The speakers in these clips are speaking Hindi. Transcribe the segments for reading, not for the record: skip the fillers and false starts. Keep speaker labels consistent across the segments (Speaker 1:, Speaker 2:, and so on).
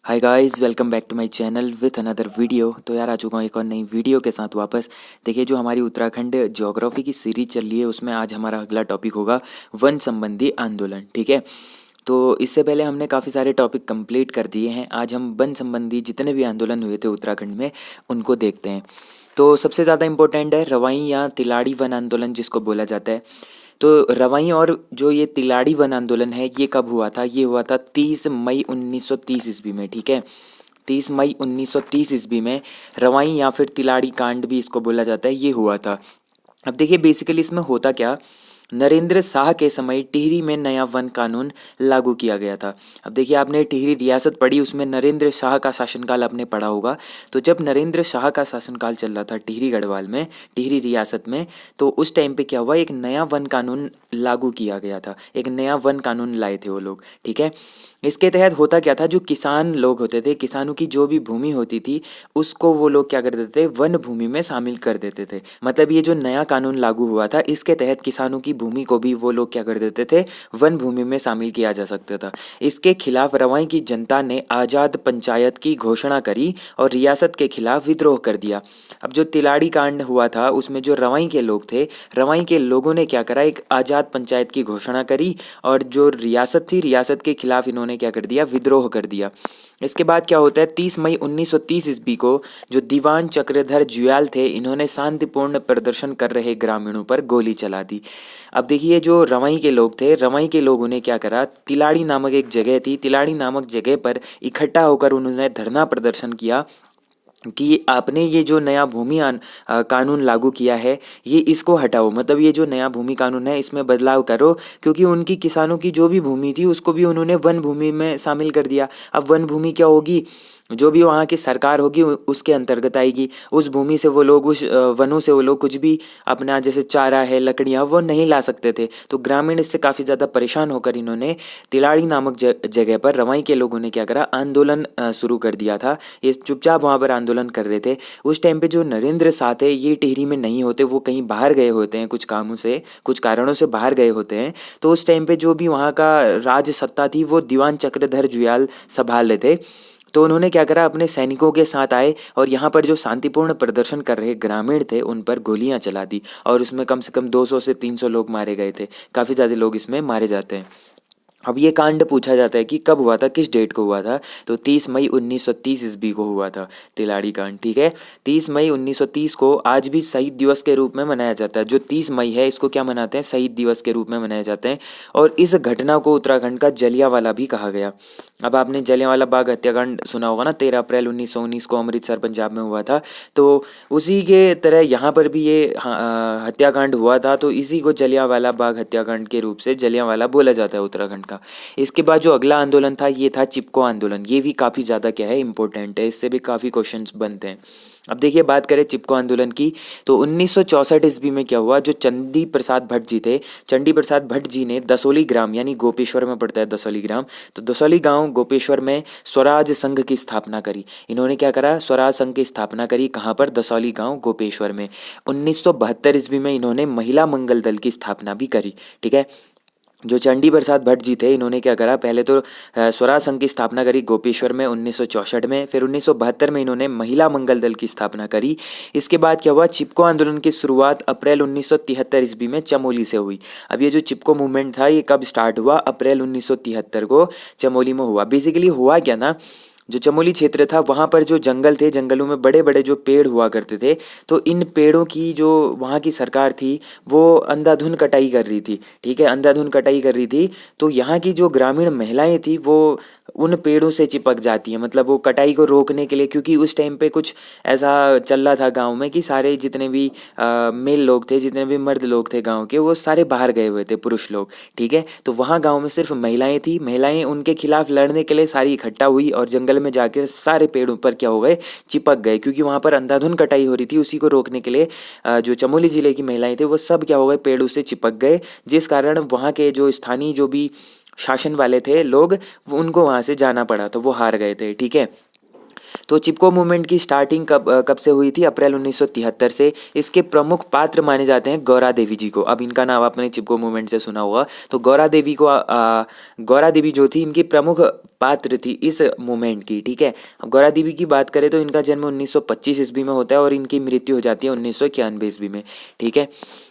Speaker 1: Hi guys, welcome back to my channel with another video. तो यार आ चुका हूँ एक और नई वीडियो के साथ वापस। देखिए, जो हमारी उत्तराखंड ज्योग्राफी की सीरीज चल रही है उसमें आज हमारा अगला टॉपिक होगा वन संबंधी आंदोलन। ठीक है, तो इससे पहले हमने काफ़ी सारे टॉपिक कंप्लीट कर दिए हैं। आज हम वन संबंधी जितने भी आंदोलन हुए थे उत्तराखंड में उनको देखते हैं। तो सबसे ज़्यादा इम्पोर्टेंट है रवाई या तिलाड़ी वन आंदोलन जिसको बोला जाता है। तो रवाई और जो ये तिलाड़ी वन आंदोलन है ये कब हुआ था? ये हुआ था 30 मई 1930 ईस्वी में। ठीक है, 30 मई 1930 ईस्वी में रवाई या फिर तिलाड़ी कांड भी इसको बोला जाता है, ये हुआ था। अब देखिए, बेसिकली इसमें होता क्या, नरेंद्र शाह के समय टिहरी में नया वन कानून लागू किया गया था। अब देखिए, आपने टिहरी रियासत पढ़ी, उसमें नरेंद्र शाह का शासनकाल आपने पढ़ा होगा। तो जब नरेंद्र शाह का शासनकाल चल रहा था टिहरी गढ़वाल में, टिहरी रियासत में, तो उस टाइम पे क्या हुआ, एक नया वन कानून लागू किया गया था। एक नया वन कानून लाए थे वो लोग। ठीक है, इसके तहत होता क्या था, जो किसान लोग होते थे, किसानों की जो भी भूमि होती थी उसको वो लोग क्या कर देते थे, वन भूमि में शामिल कर देते थे। मतलब ये जो नया कानून लागू हुआ था इसके तहत किसानों की भूमि को भी वो लोग क्या कर देते थे, वन भूमि में शामिल किया जा सकता था। इसके खिलाफ रवाई की जनता ने आज़ाद पंचायत की घोषणा करी और रियासत के खिलाफ विद्रोह कर दिया। अब जो तिलाड़ी कांड हुआ था उसमें जो रवाई के लोग थे, रवाई के लोगों ने क्या करा, एक आज़ाद पंचायत की घोषणा करी और जो रियासत थी, रियासत के खिलाफ इन्होंने क्या कर दिया, विद्रोह कर दिया। इसके बाद क्या होता है, 30 मई 1930 ईस्वी को जो दीवान चक्रधर जुयाल थे, इन्होंने शांतिपूर्ण प्रदर्शन कर रहे ग्रामीणों पर गोली चला दी। अब देखिए, जो रवाई के लोग थे, रवाई के लोगों ने क्या करा, तिलाड़ी नामक एक जगह थी, तिलाड़ी नामक जगह पर इकट्ठा होकर उन्होंने धरना प्रदर्शन किया कि आपने ये जो नया कानून लागू किया है ये इसको हटाओ। मतलब ये जो नया भूमि कानून है इसमें बदलाव करो, क्योंकि उनकी किसानों की जो भी भूमि थी उसको भी उन्होंने वन भूमि में शामिल कर दिया। अब वन भूमि क्या होगी, जो भी वहाँ की सरकार होगी उसके अंतर्गत आएगी। उस भूमि से वो लोग, उस वनों से वो लोग कुछ भी अपना जैसे चारा है, लकड़ियाँ, वो नहीं ला सकते थे। तो ग्रामीण इससे काफ़ी ज़्यादा परेशान होकर इन्होंने तिलाड़ी नामक जगह पर रवाई के लोगों ने क्या करा, आंदोलन शुरू कर दिया था। ये चुपचाप वहाँ पर आंदोलन कर रहे थे। उस टाइम पे जो नरेंद्र शाह थे ये टिहरी में नहीं होते, वो कहीं बाहर गए होते हैं, कुछ कामों से, कुछ कारणों से बाहर गए होते हैं। तो उस टाइम पे जो भी वहाँ का राज सत्ता थी वो दीवान चक्रधर जुयाल संभाल रहे थे। तो उन्होंने क्या करा, अपने सैनिकों के साथ आए और यहाँ पर जो शांतिपूर्ण प्रदर्शन कर रहे ग्रामीण थे उन पर गोलियां चला दी और उसमें कम से कम 200 से 300 लोग मारे गए थे। काफ़ी ज़्यादा लोग इसमें मारे जाते हैं। अब ये कांड पूछा जाता है कि कब हुआ था, किस डेट को हुआ था, तो 30 मई 1930 ईस्वी को हुआ था तिलाड़ी कांड। ठीक है, 30 मई 1930 को आज भी शहीद दिवस के रूप में मनाया जाता है। जो 30 मई है इसको क्या मनाते हैं, शहीद दिवस के रूप में मनाए जाते हैं। और इस घटना को उत्तराखंड का जलियांवाला भी कहा गया। अब आपने जलियांवाला बाग हत्याकांड सुना होगा ना, 13 अप्रैल 1919 को अमृतसर पंजाब में हुआ था। तो उसी के तरह यहाँ पर भी ये हत्याकांड हुआ था, तो इसी को जलियांवाला बाग हत्याकांड के रूप से जलियांवाला बोला जाता है उत्तराखंड का। इसके बाद जो अगला आंदोलन था ये था चिपको आंदोलन। ये भी काफ़ी ज़्यादा क्या है, इंपॉर्टेंट है, इससे भी काफ़ी क्वेश्चंस बनते हैं। अब देखिए, बात करें चिपको आंदोलन की, तो 1964 ईस्वी में क्या हुआ, जो चंडी प्रसाद भट्ट जी थे, चंडी प्रसाद भट्ट जी ने दसोली ग्राम, यानी गोपेश्वर में पड़ता है दसोली ग्राम, तो दसोली गांव गोपेश्वर में स्वराज संघ की स्थापना करी। इन्होंने क्या करा, स्वराज संघ की स्थापना करी। कहाँ पर, दसौली गांव गोपेश्वर में। 1972 ईस्वी में इन्होंने महिला मंगल दल की स्थापना भी करी। ठीक है, जो चंडी प्रसाद भट्ट जी थे इन्होंने क्या करा, पहले तो स्वराज संघ की स्थापना करी गोपेश्वर में 1964 में, फिर 1972 में इन्होंने महिला मंगल दल की स्थापना करी। इसके बाद क्या हुआ, चिपको आंदोलन की शुरुआत अप्रैल 1973 ईस्वी में चमोली से हुई। अब ये जो चिपको मूवमेंट था ये कब स्टार्ट हुआ, अप्रैल 1973 को चमोली में हुआ। बेसिकली हुआ क्या ना, जो चमोली क्षेत्र था वहाँ पर जो जंगल थे, जंगलों में बड़े बड़े जो पेड़ हुआ करते थे, तो इन पेड़ों की जो वहाँ की सरकार थी वो अंधाधुन कटाई कर रही थी। ठीक है, अंधाधुन कटाई कर रही थी। तो यहाँ की जो ग्रामीण महिलाएं थी वो उन पेड़ों से चिपक जाती हैं, मतलब वो कटाई को रोकने के लिए, क्योंकि उस टाइम पे कुछ ऐसा चल रहा था गाँव में कि सारे जितने भी मेल लोग थे, जितने भी मर्द लोग थे गाँव के, वो सारे बाहर गए हुए थे, पुरुष लोग। ठीक है, तो वहाँ गाँव में सिर्फ महिलाएं थी। महिलाएं उनके खिलाफ लड़ने के लिए सारी इकट्ठा हुई और जंगल में जाकर सारे पेड़ों पर क्या हो गए, चिपक गए, क्योंकि वहाँ पर अंधाधुन कटाई हो रही थी। उसी को रोकने के लिए जो चमोली जिले की महिलाएं थे वो सब क्या हो गए, पेड़ों से चिपक गए, जिस कारण वहाँ के जो स्थानीय जो भी शासन वाले थे लोग, उनको वहाँ से जाना पड़ा, तो वो हार गए थे। ठीक है, तो चिपको मूवमेंट की स्टार्टिंग कब से हुई थी? अप्रैल 1973 से। इसके प्रमुख पात्र माने जाते हैं गौरा देवी जी को। अब इनका नाम आपने चिपको मूवमेंट से सुना होगा। तो गौरा देवी जो थी इनकी प्रमुख पात्र थी इस मूवमेंट की, ठीक है। अब गौरा देवी की बात करें तो इनका जन्म 1925 ईस्वी में होता है और इनकी मृत्यु हो जाती है 1991 ईस्वी में, ठीक है।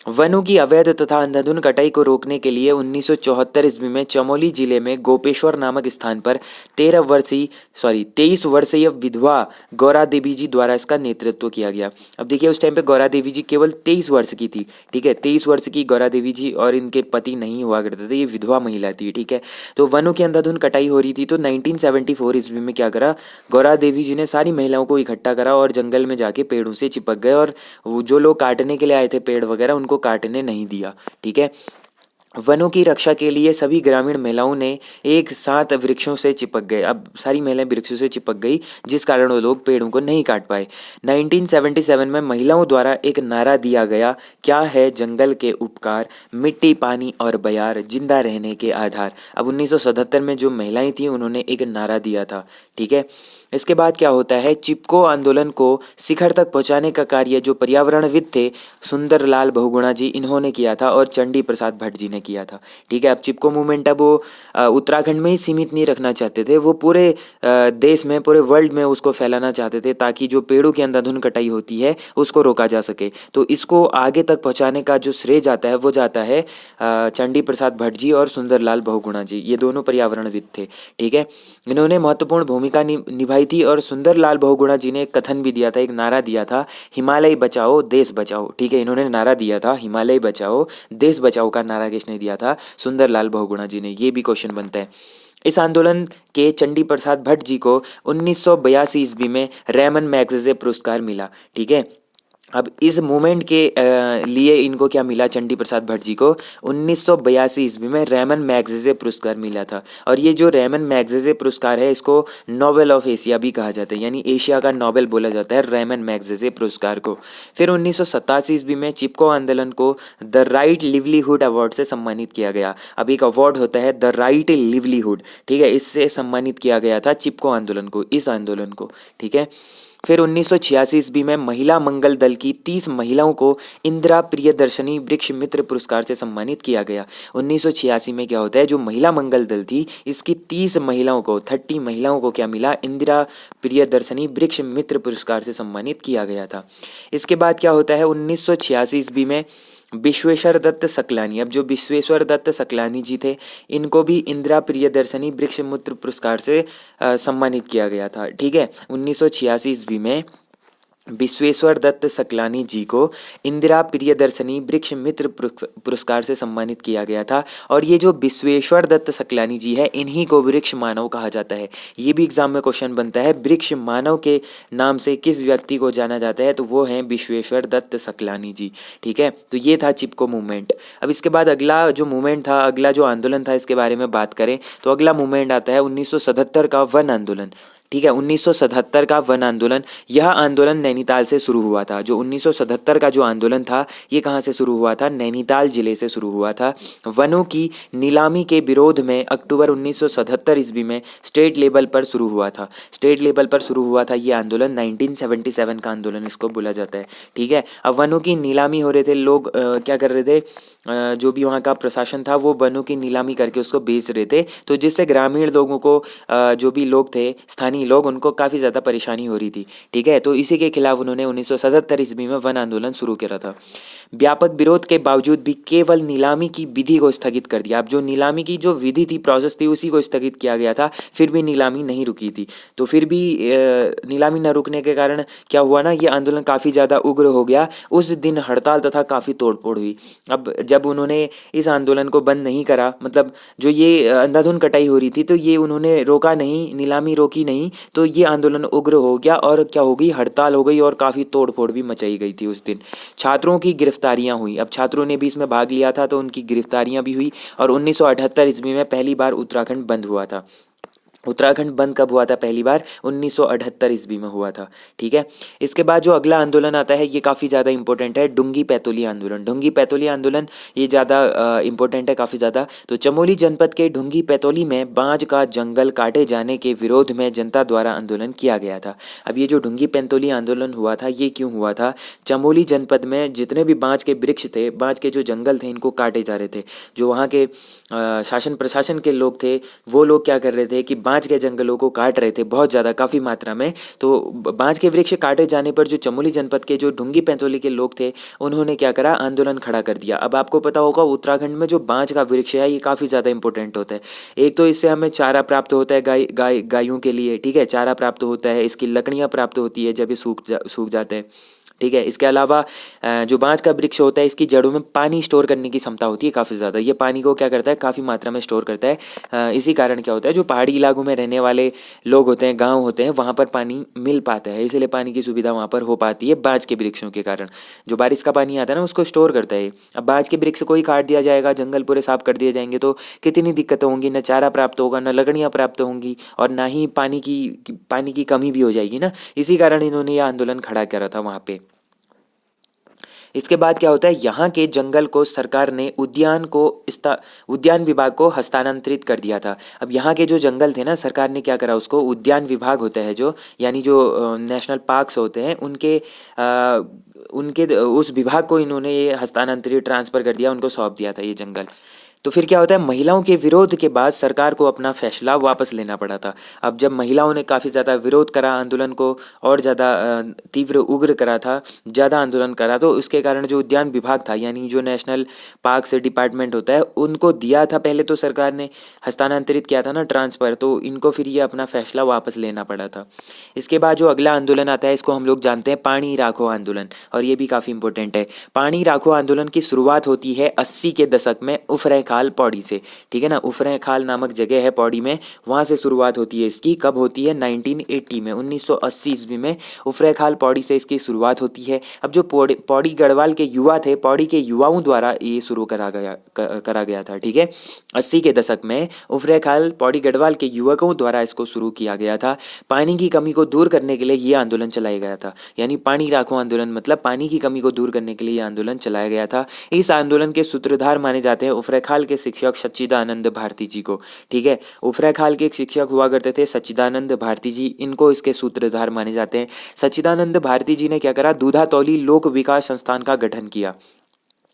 Speaker 1: वनों की अवैध तथा अंधाधुंध कटाई को रोकने के लिए 1974 ईस्वी में चमोली जिले में गोपेश्वर नामक स्थान पर 23 वर्षीय विधवा गौरा देवी जी द्वारा इसका नेतृत्व किया गया। अब देखिए उस टाइम पे गौरा देवी जी केवल 23 वर्ष की थी, ठीक है। 23 वर्ष की गौरा देवी जी और इनके पति नहीं हुआ करते थे, ये विधवा महिला थी, ठीक है। तो वनों की अंधाधुंध कटाई हो रही थी तो 1974 ईस्वी में क्या करा, गौरा देवी जी ने सारी महिलाओं को इकट्ठा करा और जंगल में जाके पेड़ों से चिपक गए और वो जो लोग काटने के लिए आए थे पेड़ वगैरह उनको काटने नहीं दिया, ठीक है। वनों की रक्षा के लिए सभी ग्रामीण महिलाओं ने एक साथ वृक्षों से चिपक गए। अब सारी महिलाएं वृक्षों से चिपक गई जिस कारण वो लोग पेड़ों को नहीं काट पाए। 1977 में महिलाओं द्वारा एक नारा दिया गया, क्या है जंगल के उपकार, मिट्टी पानी और बयार, जिंदा रहने के आधार। अब 1977 में जो महिलाएं थी उन्होंने एक नारा दिया था, ठीक है। इसके बाद क्या होता है, चिपको आंदोलन को शिखर तक पहुंचाने का कार्य जो पर्यावरणविद थे सुंदरलाल बहुगुणा जी इन्होंने किया था और चंडी प्रसाद भट्ट जी ने किया था, ठीक है। अब चिपको मूवमेंट अब वो उत्तराखंड में ही सीमित नहीं रखना चाहते थे, वो पूरे देश में पूरे वर्ल्ड में उसको फैलाना चाहते थे ताकि जो पेड़ों की अंधाधुंध कटाई होती है उसको रोका जा सके। तो इसको आगे तक पहुंचाने का जो श्रेय जाता है वो जाता है चंडी प्रसाद भट्ट जी और सुंदरलाल बहुगुणा जी, ये दोनों पर्यावरणविद थे, ठीक है। इन्होंने महत्वपूर्ण भूमिका निभाई थी और सुंदरलाल बहुगुणा जी ने एक कथन भी दिया था, एक नारा दिया था, हिमालय बचाओ देश बचाओ, ठीक है। इन्होंने नारा दिया था हिमालय बचाओ देश बचाओ का नारा किसने दिया था? सुंदरलाल बहुगुणा जी ने। ये भी क्वेश्चन बनता है। इस आंदोलन के चंडी प्रसाद भट्ट जी को 1982 ईस्वी में रैमन मैग्सेसे पुरस्कार मिला, ठीक है। अब इस मूवमेंट के लिए इनको क्या मिला? चंडी प्रसाद भट्ट जी को 1982 ईस्वी में रैमन मैग्सेसे पुरस्कार मिला था। और ये जो रैमन मैग्सेसे पुरस्कार है इसको नोबेल ऑफ एशिया भी कहा जाता है, यानी एशिया का नोबेल बोला जाता है रैमन मैग्सेसे पुरस्कार को। फिर 1987 ईस्वी में चिपको आंदोलन को द राइट लिवलीहुड अवार्ड से सम्मानित किया गया। अब एक अवार्ड होता है द राइट लिवलीहुड, ठीक है, इससे सम्मानित किया गया था चिपको आंदोलन को, इस आंदोलन को, ठीक है। फिर 1986 ईस्वी में महिला मंगल दल की 30 महिलाओं को इंदिरा प्रियदर्शनी वृक्ष मित्र पुरस्कार से सम्मानित किया गया। 1986 में क्या होता है, जो महिला मंगल दल थी इसकी 30 महिलाओं को क्या मिला? इंदिरा प्रियदर्शनी वृक्ष मित्र पुरस्कार से सम्मानित किया गया था। इसके बाद क्या होता है, 1986 ईस्वी में विश्वेश्वर दत्त सकलानी, अब जो विश्वेश्वर दत्त सकलानी जी थे इनको भी इंदिरा प्रियदर्शनी वृक्ष मित्र पुरस्कार से सम्मानित किया गया था, ठीक है। 1986 ईस्वी में विश्वेश्वर दत्त सकलानी जी को इंदिरा प्रियदर्शनी वृक्ष मित्र पुरस्कार से सम्मानित किया गया था। और ये जो विश्वेश्वर दत्त सकलानी जी है इन्हीं को वृक्ष मानव कहा जाता है। ये भी एग्जाम में क्वेश्चन बनता है, वृक्ष मानव के नाम से किस व्यक्ति को जाना जाता है? तो वो हैं विश्वेश्वर दत्त सकलानी जी, ठीक है। तो ये था चिपको मूवमेंट। अब इसके बाद अगला जो मूवमेंट था, अगला जो आंदोलन था, इसके बारे में बात करें तो अगला मूवमेंट आता है 1977 का वन आंदोलन, ठीक है। 1977 का वन आंदोलन, यह आंदोलन नैनीताल से शुरू हुआ था। जो 1977 का जो आंदोलन था ये कहाँ से शुरू हुआ था? नैनीताल जिले से शुरू हुआ था। वनों की नीलामी के विरोध में अक्टूबर 1977 ईस्वी में स्टेट लेवल पर शुरू हुआ था। स्टेट लेवल पर शुरू हुआ था ये आंदोलन, 1977 का आंदोलन इसको बोला जाता है, ठीक है। अब वनों की नीलामी हो रहे थे, लोग क्या कर रहे थे, जो भी वहाँ का प्रशासन था वो वनों की नीलामी करके उसको बेच रहे थे, तो जिससे ग्रामीण लोगों को जो भी लोग थे स्थानीय लोग उनको काफ़ी ज़्यादा परेशानी हो रही थी, ठीक है। तो इसी के खिलाफ उन्होंने 1977 ईस्वी में वन आंदोलन शुरू करा था। व्यापक विरोध के बावजूद भी केवल नीलामी की विधि को स्थगित कर दिया। अब जो नीलामी की जो विधि थी, प्रोसेस थी, उसी को स्थगित किया गया था, फिर भी नीलामी नहीं रुकी थी। तो फिर भी नीलामी न रुकने के कारण क्या हुआ ना, ये आंदोलन काफ़ी ज़्यादा उग्र हो गया। उस दिन हड़ताल तथा काफ़ी तोड़फोड़ हुई। अब जब उन्होंने इस आंदोलन को बंद नहीं करा, मतलब जो ये अंधाधुंध कटाई हो रही थी तो ये उन्होंने रोका नहीं, नीलामी रोकी नहीं, तो ये आंदोलन उग्र हो गया और क्या हो गई, हड़ताल हो गई और काफ़ी तोड़फोड़ भी मचाई गई थी उस दिन। छात्रों की गिरफ्तारियां हुई। अब छात्रों ने भी इसमें भाग लिया था तो उनकी गिरफ्तारियां भी हुई और 1978 ईस्वी में पहली बार उत्तराखंड बंद हुआ था। उत्तराखंड बंद कब हुआ था पहली बार? 1978 ईस्वी में हुआ था। ठीक है। इसके बाद जो अगला आंदोलन आता है ये काफ़ी ज़्यादा इंपॉर्टेंट है, डुंगी पैतोली आंदोलन। डुंगी पैतोली आंदोलन ये ज़्यादा इंपॉर्टेंट है, काफ़ी ज़्यादा। तो चमोली जनपद के डुंगी पैतोली में बांज का जंगल काटे जाने के विरोध में जनता द्वारा आंदोलन किया गया था। अब ये जो डुंगी पैतोली आंदोलन हुआ था ये क्यों हुआ था? चमोली जनपद में जितने भी बांज के वृक्ष थे, बांज के जो जंगल थे, इनको काटे जा रहे थे। जो वहाँ के शासन प्रशासन के लोग थे वो लोग क्या कर रहे थे कि बांज के जंगलों को काट रहे थे बहुत ज़्यादा, काफ़ी मात्रा में। तो बांज के वृक्ष काटे जाने पर जो चमोली जनपद के जो डुंगी पैंतोली के लोग थे उन्होंने क्या करा, आंदोलन खड़ा कर दिया। अब आपको पता होगा उत्तराखंड में जो बांज का वृक्ष है ये काफ़ी ज़्यादा इंपॉर्टेंट होता है। एक तो इससे हमें चारा प्राप्त होता है गायों के लिए, ठीक है, चारा प्राप्त होता है, इसकी लकड़ियाँ प्राप्त होती है जब ये सूख जाते हैं। ठीक है। इसके अलावा जो बांज का वृक्ष होता है इसकी जड़ों में पानी स्टोर करने की क्षमता होती है काफ़ी ज़्यादा। ये पानी को क्या करता है, काफ़ी मात्रा में स्टोर करता है। इसी कारण क्या होता है, जो पहाड़ी इलाकों में रहने वाले लोग होते हैं, गांव होते हैं, वहाँ पर पानी मिल पाता है, इसलिए पानी की सुविधा वहाँ पर हो पाती है बांज के वृक्षों के कारण। जो बारिश का पानी आता है ना उसको स्टोर करता है। अब बांज के वृक्ष को ही काट दिया जाएगा, जंगल पूरे साफ कर दिए जाएंगे तो कितनी दिक्कतें होंगी, न चारा प्राप्त होगा, न लकड़ियाँ प्राप्त होंगी, और ना ही पानी की कमी भी हो जाएगी ना। इसी कारण इन्होंने यह आंदोलन खड़ा करा था वहाँ पे। इसके बाद क्या होता है, यहाँ के जंगल को सरकार ने उद्यान विभाग को हस्तांतरित कर दिया था। अब यहाँ के जो जंगल थे ना, सरकार ने क्या करा, उसको उद्यान विभाग होता है जो, यानी जो नेशनल पार्क्स होते हैं उनके उस विभाग को इन्होंने ये हस्तांतरित ट्रांसफ़र कर दिया, उनको सौंप दिया था ये जंगल। तो फिर क्या होता है, महिलाओं के विरोध के बाद सरकार को अपना फैसला वापस लेना पड़ा था। अब जब महिलाओं ने काफ़ी ज़्यादा विरोध करा, आंदोलन को और ज़्यादा तीव्र उग्र करा था, ज़्यादा आंदोलन करा, तो उसके कारण जो उद्यान विभाग था, यानी जो नेशनल पार्क से डिपार्टमेंट होता है, उनको दिया था पहले तो सरकार ने, हस्तांतरित किया था ना ट्रांसफ़र, तो इनको फिर ये अपना फैसला वापस लेना पड़ा था। इसके बाद जो अगला आंदोलन आता है इसको हम लोग जानते हैं पानी राखो आंदोलन, और ये भी काफ़ी इंपॉर्टेंट है। पानी राखो आंदोलन की शुरुआत होती है 80 के दशक में उफरैं खाल पौड़ी से। ठीक है ना, उफरैं खाल नामक जगह है पौड़ी में, वहाँ से शुरुआत होती है इसकी। कब होती है? 1980 में, 1980 ईस्वी में उफरैं खाल पौड़ी से इसकी शुरुआत होती है। अब जो पौड़ी गढ़वाल के युवा थे, पौड़ी के युवाओं द्वारा ये शुरू करा गया था। ठीक है, 80 के दशक में उफरैं खाल पौड़ी गढ़वाल के युवकों द्वारा इसको शुरू किया गया था। पानी की कमी को दूर करने के लिए ये आंदोलन चलाया गया था, यानी पानी राखो आंदोलन मतलब पानी की कमी को दूर करने के लिए ये आंदोलन चलाया गया था। इस आंदोलन के सूत्रधार माने जाते हैं उफरैं खाल के शिक्षक सच्चिदानंद भारती जी को। ठीक है, उफरैं खाल के एक शिक्षक हुआ करते थे सच्चिदानंद भारती जी, इनको इसके सूत्रधार माने जाते हैं। सच्चिदानंद भारती जी ने क्या करा, दूधातौली लोक विकास संस्थान का गठन किया।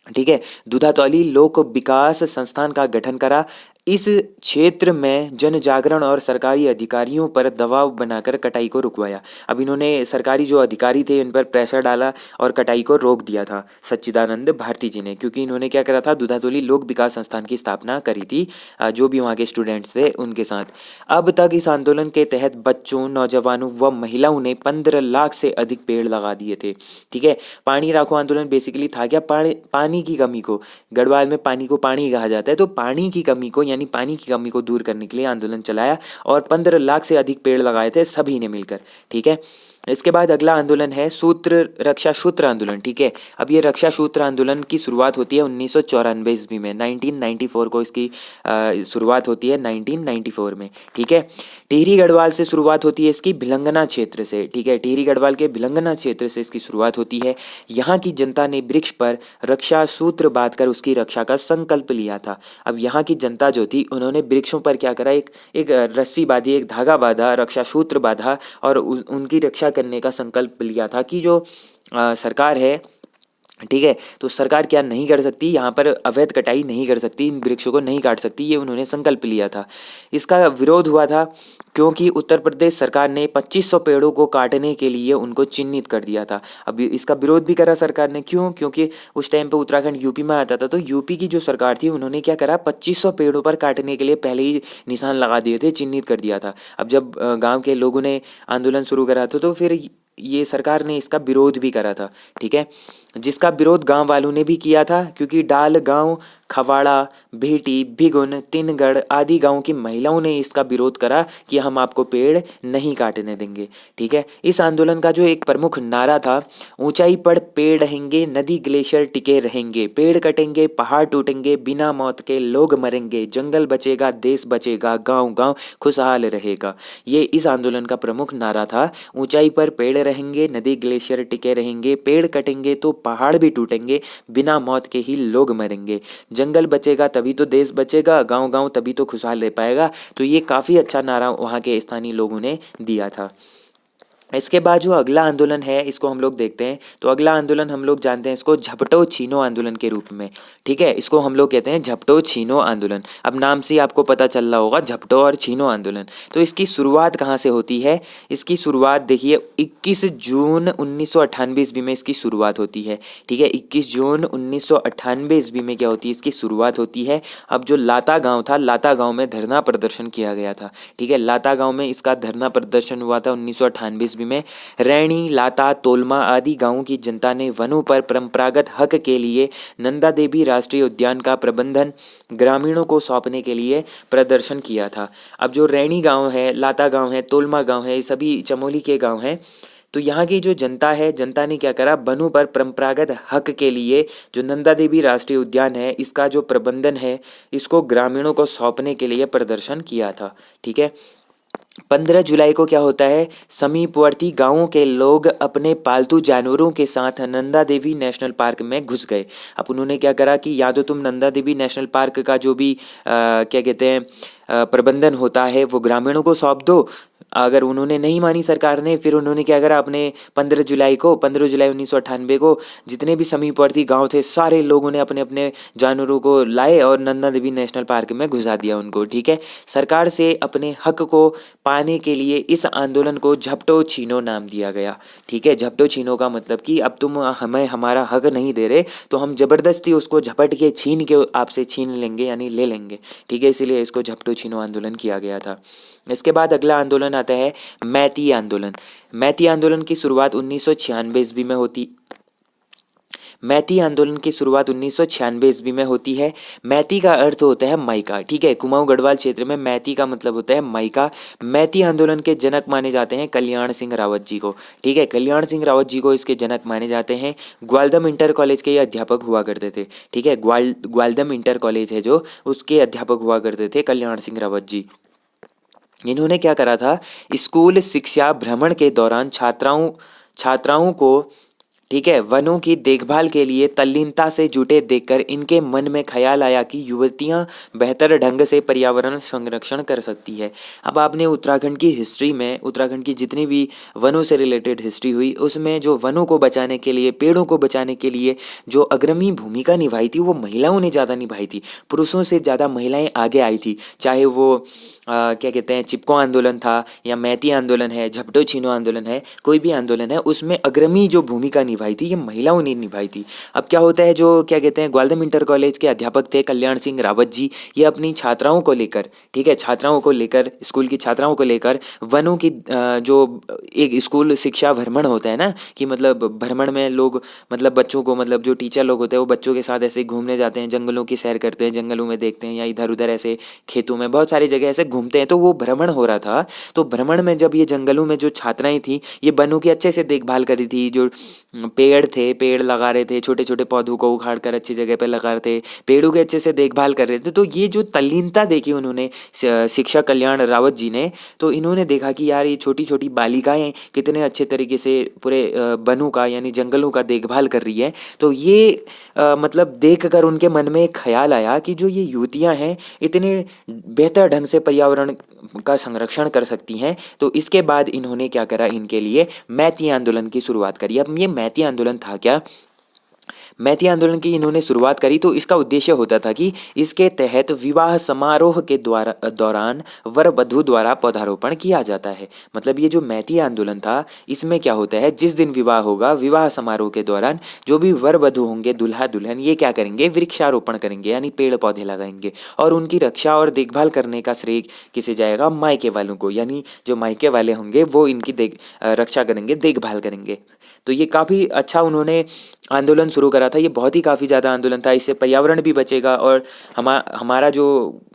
Speaker 1: ठीक है, दूधातौली लोक विकास संस्थान का गठन करा। इस क्षेत्र में जन जागरण और सरकारी अधिकारियों पर दबाव बनाकर कटाई को रुकवाया। अब इन्होंने सरकारी जो अधिकारी थे इन पर प्रेशर डाला और कटाई को रोक दिया था सच्चिदानंद भारती जी ने, क्योंकि इन्होंने क्या करा था, दूधातौली लोक विकास संस्थान की स्थापना करी थी जो भी वहाँ के स्टूडेंट्स थे उनके साथ। अब तक इस आंदोलन के तहत बच्चों, नौजवानों व महिलाओं ने 15 लाख से अधिक पेड़ लगा दिए थे। ठीक है, पानी राखो आंदोलन बेसिकली था क्या, पानी की कमी को, गढ़वाल में पानी को पानी कहा जाता है, तो पानी की कमी को यानी पानी की कमी को दूर करने के लिए आंदोलन चलाया और 15 लाख से अधिक पेड़ लगाए थे सभी ने मिलकर। ठीक है, इसके बाद अगला आंदोलन है रक्षा सूत्र आंदोलन। ठीक है, अब ये रक्षा सूत्र आंदोलन की शुरुआत होती है 1994 ईस्वी में, 1994 को इसकी शुरुआत होती है 1994 में। ठीक है, टिहरी गढ़वाल से शुरुआत होती है इसकी, भिलंगना क्षेत्र से। ठीक है, टिहरी गढ़वाल के भिलंगना क्षेत्र से इसकी शुरुआत होती है। यहाँ की जनता ने वृक्ष पर रक्षा सूत्र बांधकर उसकी रक्षा का संकल्प लिया था। अब यहाँ की जनता जो थी उन्होंने वृक्षों पर क्या करा, एक रस्सी बांधी, एक धागा बांधा, रक्षा सूत्र बांधा और उनकी रक्षा करने का संकल्प लिया था कि जो सरकार है, ठीक है, तो सरकार क्या नहीं कर सकती, यहाँ पर अवैध कटाई नहीं कर सकती, इन वृक्षों को नहीं काट सकती, ये उन्होंने संकल्प लिया था। इसका विरोध हुआ था क्योंकि उत्तर प्रदेश सरकार ने 2500 पेड़ों को काटने के लिए उनको चिन्हित कर दिया था। अब इसका विरोध भी करा सरकार ने, क्यों? क्योंकि उस टाइम पे उत्तराखंड यूपी में आता था, तो यूपी की जो सरकार थी उन्होंने क्या करा, 2500 पेड़ों पर काटने के लिए पहले ही निशान लगा दिए थे, चिन्हित कर दिया था। अब जब गाँव के लोगों ने आंदोलन शुरू करा था तो फिर ये सरकार ने इसका विरोध भी करा था। ठीक है, जिसका विरोध गांव वालों ने भी किया था, क्योंकि डाल गांव, खवाड़ा, भेटी, भिगुन, तिनगढ़ आदि गांव की महिलाओं ने इसका विरोध करा कि हम आपको पेड़ नहीं काटने देंगे। ठीक है, इस आंदोलन का जो एक प्रमुख नारा था, ऊंचाई पर पेड़ रहेंगे, नदी ग्लेशियर टिके रहेंगे, पेड़ कटेंगे, पहाड़ टूटेंगे, बिना मौत के लोग मरेंगे, जंगल बचेगा, देश बचेगा, गांव गांव खुशहाल रहेगा। ये इस आंदोलन का प्रमुख नारा था। ऊंचाई पर पेड़ रहेंगे, नदी ग्लेशियर टिके रहेंगे, पेड़ कटेंगे तो पहाड़ भी टूटेंगे, बिना मौत के ही लोग मरेंगे, जंगल बचेगा तभी तो देश बचेगा, गांव गांव तभी तो खुशहाल रह पाएगा। तो ये काफ़ी अच्छा नारा वहाँ के स्थानीय लोगों ने दिया था। इसके बाद जो अगला आंदोलन है, इसको हम लोग देखते हैं। तो अगला आंदोलन हम लोग जानते हैं इसको झपटो छीनो आंदोलन के रूप में। ठीक है, इसको हम लोग कहते हैं झपटो छीनो आंदोलन। अब नाम से ही आपको पता चल रहा होगा, झपटो और छीनो आंदोलन। तो इसकी शुरुआत कहाँ से होती है? इसकी शुरुआत देखिए 21 जून 1998 ईस्वी में इसकी शुरुआत होती है। ठीक है, 21 जून 1998 ईस्वी में क्या होती है, इसकी शुरुआत होती है। अब जो लाता गाँव था, लाता गाँव में धरना प्रदर्शन किया गया था। ठीक है, लाता गाँव में इसका धरना प्रदर्शन हुआ था 1998 में। रैणी, लाता, तोलमा आदि गांवों की जनता ने वनों पर परंपरागत हक के लिए नंदा देवी राष्ट्रीय उद्यान का प्रबंधन ग्रामीणों को सौंपने के लिए प्रदर्शन किया था। अब जो रैणी गांव है, लाता गांव है, तोलमा गांव है, ये सभी चमोली के गांव हैं। तो यहाँ की जो जनता है, जनता ने क्या करा, वनों पर परंपरागत हक के लिए जो नंदा देवी राष्ट्रीय उद्यान है, इसका जो प्रबंधन है, इसको ग्रामीणों को सौंपने के लिए प्रदर्शन किया था। ठीक है, 15 जुलाई को क्या होता है, समीपवर्ती गांवों के लोग अपने पालतू जानवरों के साथ नंदा देवी नेशनल पार्क में घुस गए। अब उन्होंने क्या करा कि या तो तुम नंदा देवी नेशनल पार्क का जो भी क्या कहते हैं प्रबंधन होता है वो ग्रामीणों को सौंप दो। अगर उन्होंने नहीं मानी सरकार ने, फिर उन्होंने क्या करा, अपने 15 जुलाई 1998 को जितने भी समीपवर्ती गांव थे, सारे लोगों ने अपने अपने जानवरों को लाए और नंदा देवी नेशनल पार्क में घुसा दिया उनको। ठीक है, सरकार से अपने हक को पाने के लिए इस आंदोलन को झपटो छीनो नाम दिया गया। ठीक है, झपटो छीनो का मतलब कि अब तुम हमें हमारा हक नहीं दे रहे, तो हम जबरदस्ती उसको झपट के छीन के आपसे छीन लेंगे, यानी ले लेंगे। ठीक है, इसीलिए इसको झपटो छीनो आंदोलन किया गया था। इसके बाद अगला आंदोलन आता है मैती आंदोलन। मैती आंदोलन की शुरुआत 1996 ईस्वी में होती मैती आंदोलन की शुरुआत 1996 ईस्वी में होती है। मैती का अर्थ होता है माइका। ठीक है, कुमाऊं गढ़वाल क्षेत्र में मैती का मतलब होता है माइका। मैती आंदोलन के जनक माने जाते हैं कल्याण सिंह रावत जी को। ठीक है, कल्याण सिंह रावत जी को इसके जनक माने जाते हैं। ग्वालदम इंटर कॉलेज के ये अध्यापक हुआ करते थे। ठीक है, ग्वालदम इंटर कॉलेज है जो, उसके अध्यापक हुआ करते थे कल्याण सिंह रावत जी। इन्होंने क्या करा था, स्कूल शिक्षा भ्रमण के दौरान छात्राओं को, ठीक है, वनों की देखभाल के लिए तल्लीनता से जुटे देखकर इनके मन में ख्याल आया कि युवतियां बेहतर ढंग से पर्यावरण संरक्षण कर सकती है। अब आपने उत्तराखंड की हिस्ट्री में, उत्तराखंड की जितनी भी वनों से रिलेटेड हिस्ट्री हुई, उसमें जो वनों को बचाने के लिए, पेड़ों को बचाने के लिए जो अग्रणी भूमिका निभाई थी, वो महिलाओं ने ज़्यादा निभाई थी। पुरुषों से ज़्यादा महिलाएं आगे आई थी। चाहे वो क्या कहते हैं, चिपको आंदोलन था, या मैती आंदोलन है, झपटो छीनो आंदोलन है, कोई भी आंदोलन है, उसमें अग्रणी जो भूमिका निभाई थी, ये महिलाओं ने निभाई थी। अब क्या होता है, जो क्या कहते हैं, ग्वालदम इंटर कॉलेज के अध्यापक थे कल्याण सिंह रावत जी, ये अपनी छात्राओं को लेकर, ठीक है, छात्राओं को लेकर, स्कूल की छात्राओं को लेकर वनों की जो एक स्कूल शिक्षा भ्रमण होता है ना, कि मतलब भ्रमण में लोग, मतलब बच्चों को, मतलब जो टीचर लोग होते हैं वो बच्चों के साथ ऐसे घूमने जाते हैं, जंगलों की सैर करते हैं, जंगलों में देखते हैं, या इधर उधर ऐसे खेतों में, बहुत सारी जगह ऐसे घूमते हैं। तो वो भ्रमण हो रहा था। तो भ्रमण में जब ये जंगलों में जो छात्राएं थी, ये वनों की अच्छे से देखभाल करी थी। जो पेड़ थे, पेड़ लगा रहे थे, छोटे छोटे पौधों को उखाड़ कर अच्छी जगह पे लगा रहे थे, पेड़ों के अच्छे से देखभाल कर रहे थे। तो ये जो तल्लीनता देखी उन्होंने, शिक्षा कल्याण रावत जी ने, तो इन्होंने देखा कि यार ये छोटी छोटी बालिकाएं कितने अच्छे तरीके से पूरे वनों का, यानी जंगलों का देखभाल कर रही है। तो ये मतलब देख कर उनके मन में एक ख्याल आया कि जो ये युवतियां हैं, इतने बेहतर ढंग से पर्यावरण का संरक्षण कर सकती हैं। तो इसके बाद इन्होंने क्या करा, इनके लिए मैती आंदोलन की शुरुआत करी। अब ये मैती आंदोलन था क्या, मैती आंदोलन की इन्होंने शुरुआत करी तो इसका उद्देश्य होता था कि इसके तहत विवाह समारोह के दौरान वर वधु द्वारा पौधारोपण किया जाता है। मतलब ये जो मैती आंदोलन था, इसमें क्या होता है, जिस दिन विवाह होगा, विवाह समारोह के दौरान जो भी वर वधु होंगे, दूल्हा दुल्हन, ये क्या करेंगे, वृक्षारोपण करेंगे, यानी पेड़ पौधे लगाएंगे। और उनकी रक्षा और देखभाल करने का श्रेय किसे जाएगा, मायके वालों को, यानी जो मायके वाले होंगे वो इनकी रक्षा करेंगे, देखभाल करेंगे। तो ये काफ़ी अच्छा उन्होंने आंदोलन शुरू करा था। ये बहुत ही काफ़ी ज़्यादा आंदोलन था। इससे पर्यावरण भी बचेगा और हमारा जो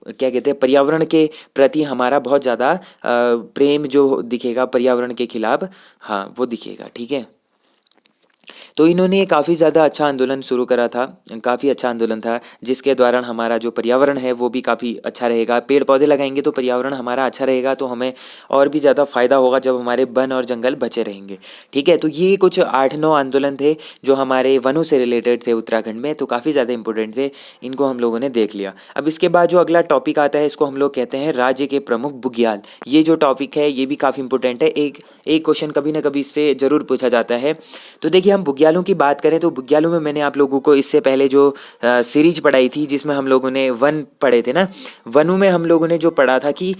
Speaker 1: क्या कहते हैं, पर्यावरण के प्रति हमारा बहुत ज़्यादा प्रेम जो दिखेगा पर्यावरण के खिलाफ, हाँ वो दिखेगा। ठीक है, तो इन्होंने काफ़ी ज़्यादा अच्छा आंदोलन शुरू करा था, काफ़ी अच्छा आंदोलन था, जिसके दौरान हमारा जो पर्यावरण है वो भी काफ़ी अच्छा रहेगा। पेड़ पौधे लगाएंगे तो पर्यावरण हमारा अच्छा रहेगा, तो हमें और भी ज़्यादा फ़ायदा होगा जब हमारे वन और जंगल बचे रहेंगे। ठीक है, तो ये कुछ 8-9 आंदोलन थे जो हमारे वनों से रिलेटेड थे उत्तराखंड में, तो काफ़ी ज़्यादा इंपॉर्टेंट थे, इनको हम लोगों ने देख लिया। अब इसके बाद जो अगला टॉपिक आता है, इसको हम लोग कहते हैं राज्य के प्रमुख बुग्याल। ये जो टॉपिक है ये भी काफ़ी इंपॉर्टेंट है, एक क्वेश्चन कभी ना कभी इससे ज़रूर पूछा जाता है। तो देखिए, हम बुग्यालों की बात करें तो बुग्यालों में मैंने आप लोगों को इससे पहले जो सीरीज पढ़ाई थी, जिसमें हम लोगों ने वन पढ़े थे ना, वनों में हम लोगों ने जो पढ़ा था कि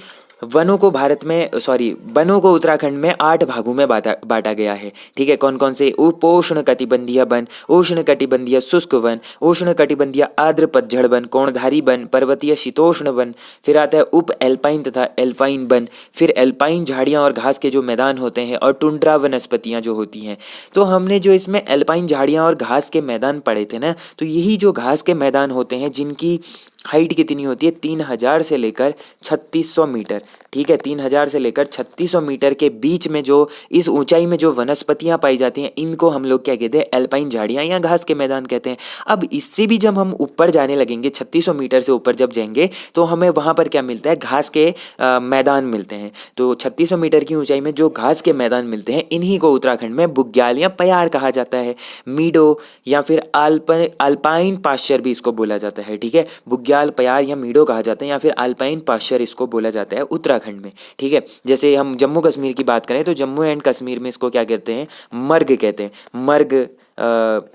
Speaker 1: वनों को वनों को उत्तराखंड में 8 भागों में बांटा गया है। ठीक है, कौन कौन से, उपोष्ण कटिबंधीय वन, उष्ण कटिबंधीय शुष्क वन, उष्ण कटिबंधीय आर्द्र पतझड़ वन, कोणधारी वन, पर्वतीय शीतोष्ण वन, फिर आता है उप एल्पाइन तथा एल्पाइन वन, फिर एल्पाइन झाड़ियाँ और घास के जो मैदान होते हैं, और टुंड्रा वनस्पतियाँ जो होती हैं। तो हमने जो इसमें एल्पाइन झाड़ियाँ और घास के मैदान पढ़े थे ना, तो यही जो घास के मैदान होते हैं जिनकी हाइट कितनी होती है, 3000 से लेकर 3600 मीटर। ठीक है, 3000 से लेकर 3600 मीटर के बीच में जो इस ऊंचाई में जो वनस्पतियां पाई जाती हैं, इनको हम लोग क्या कहते हैं, एल्पाइन झाड़ियां या घास के मैदान कहते हैं। अब इससे भी जब हम ऊपर जाने लगेंगे, 3600 मीटर से ऊपर जब जाएंगे, तो हमें वहां पर क्या मिलता है, घास के मैदान मिलते हैं। तो 3600 मीटर की ऊंचाई में जो घास के मैदान मिलते हैं, इन्हीं को उत्तराखंड में बुग्याल या पयार कहा जाता है। मीडो या फिर अल्पाइन पास्चर भी इसको बोला जाता है। ठीक है, बुग्याल, पयार या मीडो कहा जाता है, या फिर अल्पाइन पास्चर इसको बोला जाता है उत्तराखंड में। ठीक है, जैसे हम जम्मू कश्मीर की बात करें तो जम्मू एंड कश्मीर में इसको क्या कहते हैं, मर्ग कहते हैं। मर्ग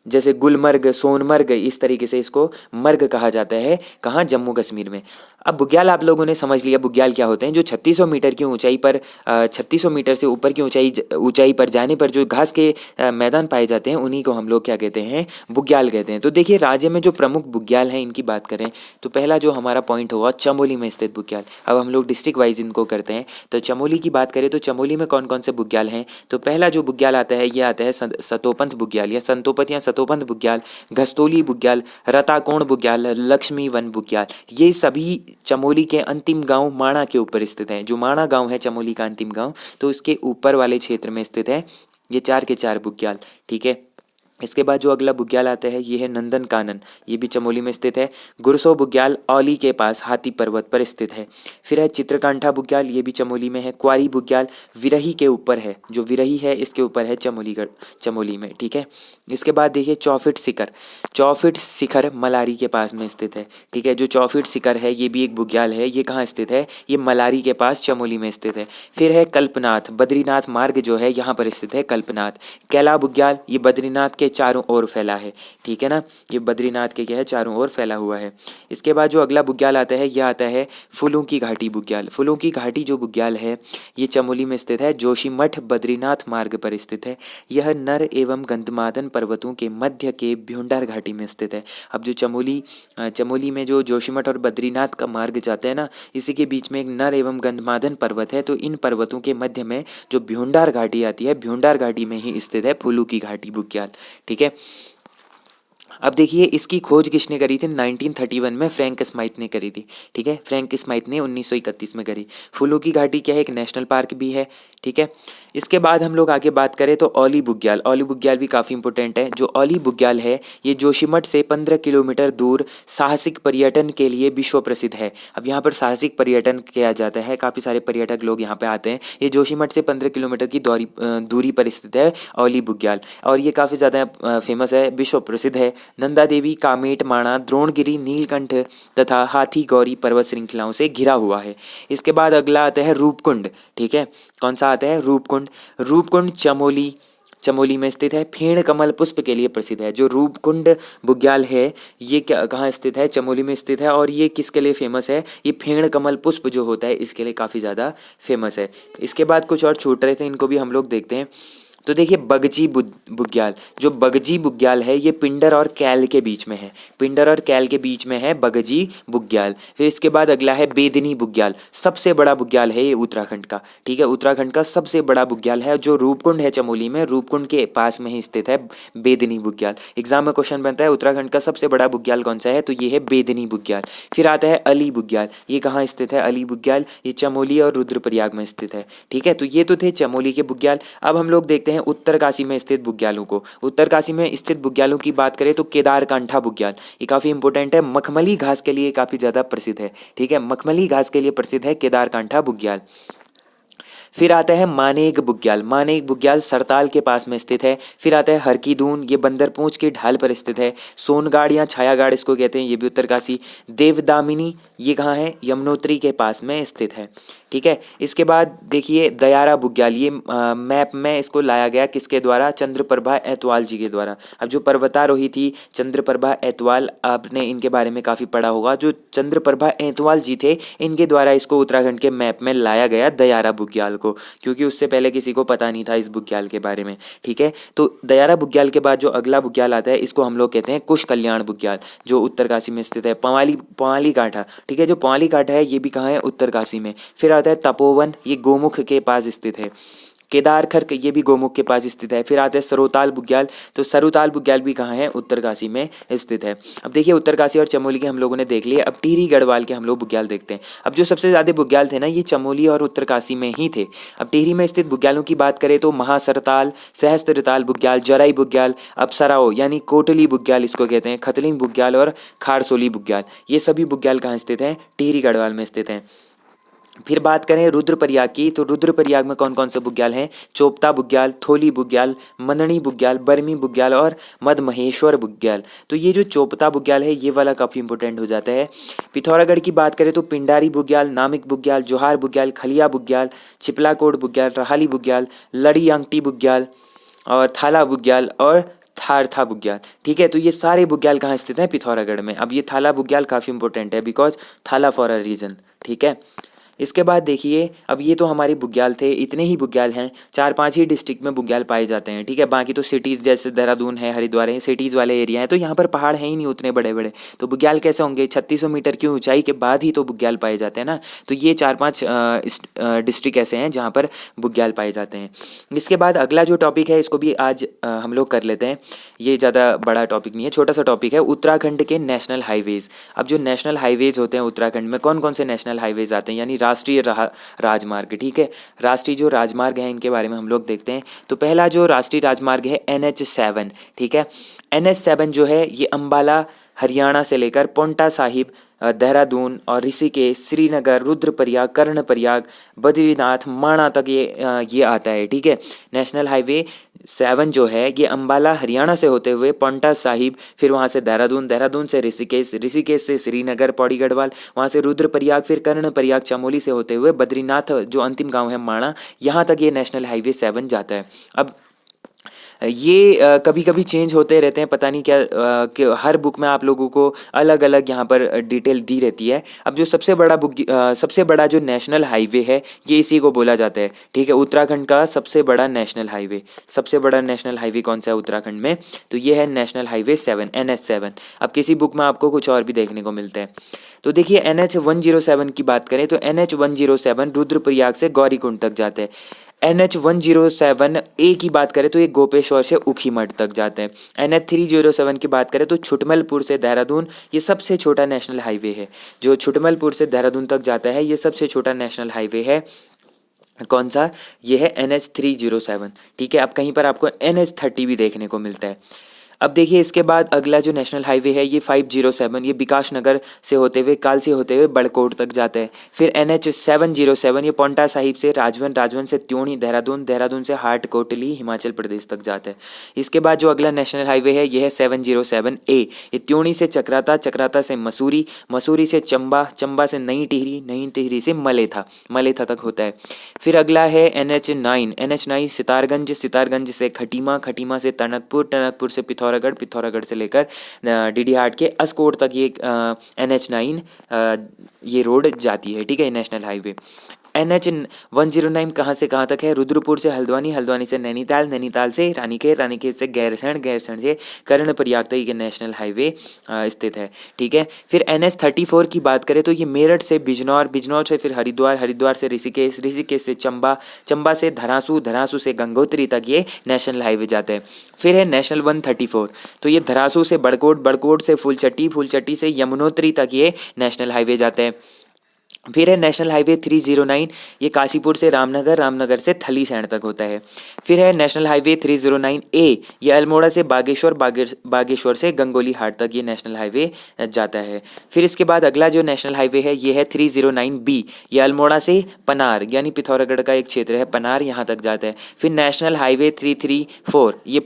Speaker 1: जैसे गुलमर्ग, सोनमर्ग, इस तरीके से इसको मर्ग कहा जाता है। कहाँ, जम्मू कश्मीर में। अब बुग्याल आप लोगों ने समझ लिया बुग्याल क्या होते हैं। जो 3600 मीटर की ऊंचाई पर 3600 मीटर से ऊपर की ऊंचाई पर जाने पर जो घास के मैदान पाए जाते हैं, उन्हीं को हम लोग क्या कहते हैं, बुग्याल कहते हैं। तो देखिए, राज्य में जो प्रमुख बुग्याल हैं इनकी बात करें तो पहला जो हमारा पॉइंट होगा, चमोली में स्थित बुग्याल। अब हम लोग डिस्ट्रिक्ट वाइज इनको करते हैं। तो चमोली की बात करें तो चमोली में कौन कौन से बुग्याल हैं, तो पहला जो बुग्याल आता है, ये आता है सतोपंथ बुग्याल या संतोपत या सतोपंथ बुग्याल, घस्तोली बुग्याल, रताकोण बुग्याल, लक्ष्मी वन बुग्याल। ये सभी चमोली के अंतिम गांव माणा के ऊपर स्थित हैं। जो माणा गांव है चमोली का अंतिम गांव, तो उसके ऊपर वाले क्षेत्र में स्थित है ये 4 के 4 बुग्याल। ठीक है, इसके बाद जो अगला बुग्याल आता है ये है नंदन कानन, ये भी चमोली में स्थित है। गुरसो बुग्याल औली के पास हाथी पर्वत पर स्थित है। फिर है चित्रकांठा बुग्याल, ये भी चमोली में है। क्वारी बुग्याल विरही के ऊपर है, जो विरही है इसके ऊपर है चमोली में। ठीक है, इसके बाद देखिए चौफिट शिखर मलारी के पास में स्थित है। ठीक है, जो चौफिट शिखर है ये भी एक बुग्याल है। ये कहाँ स्थित है, ये मलारी के पास चमोली में स्थित है। फिर है कल्पनाथ, बद्रीनाथ मार्ग जो है यहाँ पर स्थित है कल्पनाथ। कैला बुग्याल, ये बद्रीनाथ के चारों ओर फैला है। ठीक है ना, ये बद्रीनाथ के क्या है, चारों ओर फैला हुआ है। इसके बाद जो अगला बुग्याल आता है, यह आता है फूलों की घाटी बुग्याल। फूलों की घाटी जो बुग्याल है ये चमोली में स्थित है, जोशीमठ बद्रीनाथ मार्ग पर स्थित है। यह नर एवं गंधमादन पर्वतों के मध्य के भ्यूंडार घाटी में स्थित है। अब जो चमोली में जो जोशीमठ और बद्रीनाथ का मार्ग जाता है ना, इसी के बीच में एक नर एवं गंधमादन पर्वत है। तो इन पर्वतों के मध्य में जो भ्यूंडार घाटी आती है, भ्यूंडार घाटी में ही स्थित है फूलों की घाटी बुग्याल। ठीक है, अब देखिए इसकी खोज किसने करी थी, 1931 में फ्रैंक स्माइथ ने करी थी। ठीक है, फ्रैंक स्माइथ ने 1931 में करी। फूलों की घाटी क्या है, एक नेशनल पार्क भी है। ठीक है, इसके बाद हम लोग आगे बात करें तो औली बुग्याल भी काफ़ी इंपॉर्टेंट है। जो औली बुग्याल है ये जोशीमठ से 15 किलोमीटर दूर साहसिक पर्यटन के लिए विश्व प्रसिद्ध है। अब यहाँ पर साहसिक पर्यटन किया जाता है, काफ़ी सारे पर्यटक लोग यहाँ पे आते हैं। ये जोशीमठ से 15 किलोमीटर की दूरी पर स्थित है औली बुग्याल, और ये काफ़ी ज़्यादा फेमस है, विश्व प्रसिद्ध है। नंदा देवी, कामेट, माणा, द्रोणगिरी, नीलकंठ तथा हाथी गौरी पर्वत श्रृंखलाओं से घिरा हुआ है। इसके बाद अगला आता है रूपकुंड। ठीक है, कौन सा आता है, रूपकुंड। रूपकुंड चमोली में स्थित है। फेण कमल पुष्प के लिए प्रसिद्ध है। जो रूपकुंड बुग्याल है ये क्या कहाँ स्थित है, चमोली में स्थित है। और ये किसके लिए फेमस है, ये फेण कमल पुष्प जो होता है इसके लिए काफ़ी ज़्यादा फेमस है। इसके बाद कुछ और छूट रहे थे, इनको भी हम लोग देखते हैं। तो देखिए बगजी बुग्याल, जो बगजी बुग्याल है ये पिंडर और कैल के बीच में है। पिंडर और कैल के बीच में है बगजी बुग्याल। फिर इसके बाद अगला है बेदनी बुग्याल, सबसे बड़ा बुग्याल है ये उत्तराखंड का। ठीक है, उत्तराखंड का सबसे बड़ा बुग्याल है जो रूपकुंड है चमोली में, रूपकुंड के पास में ही स्थित है बेदनी बुग्याल। एग्जाम में क्वेश्चन बनता है उत्तराखंड का सबसे बड़ा बुग्याल कौन सा है, तो ये है बेदनी बुग्याल। फिर आता है अली बुग्याल, ये कहाँ स्थित है अली बुग्याल, ये चमोली और रुद्रप्रयाग में स्थित है। ठीक है, तो ये तो थे चमोली के बुग्याल। अब हम लोग देखते हैं उत्तरकाशी में स्थित बुग्यालों को। उत्तरकाशी में स्थित बुग्यालों की बात करें तो केदारकांठा बुग्याल, ये काफ़ी इंपॉर्टेंट है, मखमली घास के लिए काफ़ी ज़्यादा प्रसिद्ध है। ठीक है, मखमली घास के लिए प्रसिद्ध है केदारकांठा बुग्याल। फिर आता है मानेक बुग्याल, मानेक बुग्याल सरताल के पास में स्थित है। फिर आता है हरकीदून, ये बंदरपूंछ की ढाल पर स्थित है। सोनगाड़ या छायागाड़ इसको कहते हैं, ये भी उत्तरकाशी। देवदामिनी, ये कहाँ है, यमुनोत्री के पास में स्थित है। ठीक है, इसके बाद देखिए दयारा बुग्याल, ये मैप में इसको लाया गया किसके द्वारा, चंद्रप्रभा एतवाल जी के द्वारा। अब जो पर्वतारोही थी चंद्रप्रभा एतवाल, आपने इनके बारे में काफ़ी पढ़ा होगा। जो चंद्रप्रभा एतवाल जी थे इनके द्वारा इसको उत्तराखंड के मैप में लाया गया दयारा बुग्याल को, क्योंकि उससे पहले किसी को पता नहीं था इस बुग्याल के बारे में। ठीक है, तो दयारा बुग्याल के बाद जो अगला बुग्याल आता है इसको हम लोग कहते हैं कुश कल्याण बुग्याल, जो उत्तरकाशी में स्थित है। पवाली कांठा, ठीक है, जो पवाली कांठा है ये भी कहाँ है, उत्तरकाशी में। फिर आता है तपोवन, ये गोमुख के पास स्थित है। केदारखर्क, ये भी गोमुख के पास स्थित है। फिर आता है सरोताल बुग्याल, तो सरोताल बुग्याल भी कहाँ है, उत्तरकाशी में स्थित है। अब देखिए उत्तरकाशी और चमोली के हम लोगों ने देख लिए, अब टिहरी गढ़वाल के हम लोग बुग्याल देखते हैं। अब जो सबसे ज़्यादा बुग्याल थे ना ये चमोली और उत्तरकाशी में ही थे। अब टिहरी में स्थित बुग्यालों की बात करें तो महासरताल, सहस्त्रताल बुग्याल, जराई बुग्याल, अप्सराओ यानी कोटली बुग्याल इसको कहते हैं, खतलिंग बुग्याल और खारसोली बुग्याल, ये सभी बुग्याल कहाँ स्थित हैं, टिहरी गढ़वाल में स्थित हैं। फिर बात करें रुद्रप्रयाग की, तो रुद्रप्रयाग में कौन कौन से बुग्याल हैं, चोपता बुग्याल, थोली बुग्याल, मननी बुग्याल, बर्मी बुग्याल और मदमहेश्वर बुग्याल। तो ये जो चोपता बुग्याल है ये वाला काफ़ी इंपॉर्टेंट हो जाता है। पिथौरागढ़ की बात करें तो पिंडारी बुग्याल, नामिक बुग्याल, जोहार बुग्याल, खलिया बुग्याल, चिपलाकोट बुग्याल, रहाली बुग्याल, लड़ी अंगटी बुग्याल और थाला बुग्याल और थारथा बुग्याल। ठीक है, तो ये सारे बुग्याल कहाँ स्थित हैं, पिथौरागढ़ में। अब ये थाला बुग्याल काफ़ी इंपॉर्टेंट है बिकॉज थाला फॉर अ रीज़न। ठीक है, इसके बाद देखिए अब ये तो हमारे बुग्याल थे, इतने ही बुग्याल हैं, 4-5 ही डिस्ट्रिक्ट में बुग्याल पाए जाते हैं। ठीक है, बाकी तो सिटीज़ जैसे देहरादून है, हरिद्वार है, सिटीज़ वाले एरिया हैं, तो यहाँ पर पहाड़ हैं ही नहीं उतने बड़े बड़े, तो बुग्याल कैसे होंगे, 3600 मीटर की ऊंचाई के बाद ही तो बुग्याल पाए जाते हैं ना। तो ये 4-5 डिस्ट्रिक्ट ऐसे हैं जहाँ पर बुग्याल पाए जाते हैं। इसके बाद अगला जो टॉपिक है इसको भी आज हम लोग कर लेते हैं। ये ज़्यादा बड़ा टॉपिक नहीं है, छोटा सा टॉपिक है, उत्तराखंड के नेशनल हाईवेज़। अब जो नेशनल हाईवेज़ होते हैं उत्तराखंड में कौन कौन से नेशनल हाईवेज़ आते हैं, यानी राष्ट्रीय राजमार्ग। ठीक है, राष्ट्रीय जो राजमार्ग हैं इनके बारे में हम लोग देखते हैं। तो पहला जो राष्ट्रीय राजमार्ग है NH7। ठीक है, NH7 जो है ये अंबाला हरियाणा से लेकर पोंटा साहिब, देहरादून और ऋषिकेश, श्रीनगर, रुद्रप्रयाग, कर्णप्रयाग, बद्रीनाथ, माणा तक ये आता है। ठीक है, नेशनल हाईवे 7 जो है ये अंबाला हरियाणा से होते हुए पोंटा साहिब, फिर वहाँ से देहरादून, देहरादून से ऋषिकेश, ऋषिकेश से श्रीनगर पौड़ी गढ़वाल, वहाँ से रुद्रप्रयाग, फिर कर्णप्रयाग चमोली से होते हुए बद्रीनाथ जो अंतिम गाँव है माणा, यहाँ तक ये नेशनल हाईवे 7 जाता है। अब ये कभी कभी चेंज होते रहते हैं, पता नहीं क्या कि हर बुक में आप लोगों को अलग अलग यहाँ पर डिटेल दी रहती है। अब जो सबसे बड़ा जो नेशनल हाईवे है ये इसी को बोला जाता है। ठीक है, उत्तराखंड का सबसे बड़ा नेशनल हाईवे कौन सा है उत्तराखंड में, तो ये है नेशनल हाईवे 7 NH7। अब किसी बुक में आपको कुछ और भी देखने को मिलते हैं। तो देखिए NH107 की बात करें तो NH107 रुद्रप्रयाग से गौरीकुंड तक जाते हैं। NH107A की बात करें तो ये गोपेश्वर से ऊखीमठ तक जाते हैं। NH307 की बात करें तो छुटमलपुर से देहरादून, ये सबसे छोटा नेशनल हाईवे है। जो छुटमलपुर से देहरादून तक जाता है ये सबसे छोटा नेशनल हाईवे है। कौन सा, ये है NH307। ठीक है, अब कहीं पर आपको NH30 भी देखने को मिलता है। अब देखिए इसके बाद अगला जो नेशनल हाईवे है ये 507, ये विकास नगर से होते हुए कालसी होते हुए बड़कोट तक जाता है। फिर NH 707, ये पोंटा साहिब से राजवन, राजवन से त्योणी देहरादून, देहरादून से हाट कोटली हिमाचल प्रदेश तक जाता है। इसके बाद जो अगला नेशनल हाईवे है ये है 707A, ये त्योणी से चक्राता, चक्राता से मसूरी, मसूरी से चंबा, चंबा से नई टिहरी, नई टिहरी से मलेथा, मलेथा तक होता है। फिर अगला है NH9 सितारगंज, सितारगंज से खटीमा, खटीमा से टनकपुर, टनकपुर से पिथौरागढ़, पिथौरागढ़ से लेकर डीडीहाट के अस्कोट तक ये NH9 ये रोड जाती है, ठीक है, नेशनल हाईवे। NH 109 कहाँ से कहाँ तक है? रुद्रपुर से हल्द्वानी, हल्द्वानी से नैनीताल, नैनीताल से रानीखेत, रानीखेत से गैरसैंण, गैरसैंण से कर्णप्रयाग तक ये नेशनल हाईवे स्थित है, ठीक है। फिर NH 34 की बात करें तो ये मेरठ से बिजनौर, बिजनौर से फिर हरिद्वार, हरिद्वार से ऋषिकेश, ऋषिकेश से चंबा, चंबा से धरासू, धरासू से गंगोत्री तक ये नेशनल हाईवे जाते हैं। फिर है नेशनल 134, तो ये धरासू से बड़कोट, बड़कोट से फूलचट्टी, फूलचट्टी से यमुनोत्री तक ये नेशनल हाईवे जाते हैं। फिर है नेशनल हाईवे 309, ये काशीपुर से रामनगर, रामनगर से थलीसैंण तक होता है। फिर है नेशनल हाईवे 309A, ये अल्मोड़ा से बागेश्वर, बागेश्वर से गंगोली हाट तक ये नेशनल हाईवे जाता है। फिर इसके बाद अगला जो नेशनल हाईवे है ये है 309B, ये अल्मोड़ा से पनार यानी पिथौरागढ़ का एक क्षेत्र है पनार, यहाँ तक जाता है। फिर नेशनल हाईवे 334, ये